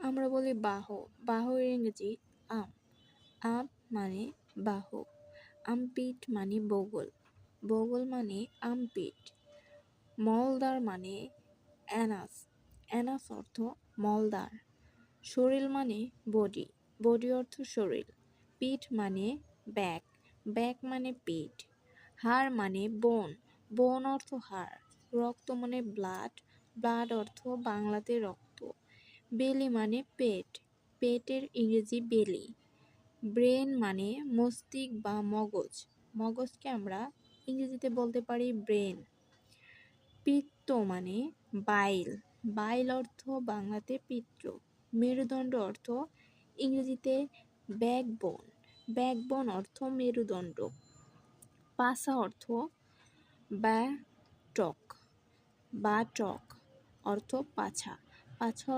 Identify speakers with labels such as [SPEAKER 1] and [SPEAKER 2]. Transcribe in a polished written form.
[SPEAKER 1] আমরা বলি বাহু। বাহুর ইংরেজি আর্ম। আর্ম মানে বাহু। আর্মপিট মানে বগল। বগল মানে আর্মপিট। মলদার মানে অ্যানাস। অ্যানাস অর্থ মলদার। শরীর মানে বডি। বডি অর্থ শরীর। পিঠ মানে ব্যাক। ব্যাক মানে পিঠ। হাড় মানে বোন। বোন অর্থ হাড়। রক্ত মানে ব্লাড। ব্লাড অর্থ বাংলাতে রক্ত। বেলি মানে পেট। পেটের ইংরেজি বেলি। ব্রেন মানে মস্তিষ্ক বা মগজ। মগজকে আমরা ইংরেজিতে বলতে পারি ব্রেন। পিত্ত মানে বাইল। বাইল অর্থ বাংলাতে পিত্ত। মেরুদণ্ড অর্থ ইংরেজিতে ব্যাকবোন। ব্যাকবোন অর্থ মেরুদণ্ড। পাছা অর্থ ব্যাটক। বাটক অর্থ পাছা। পাছা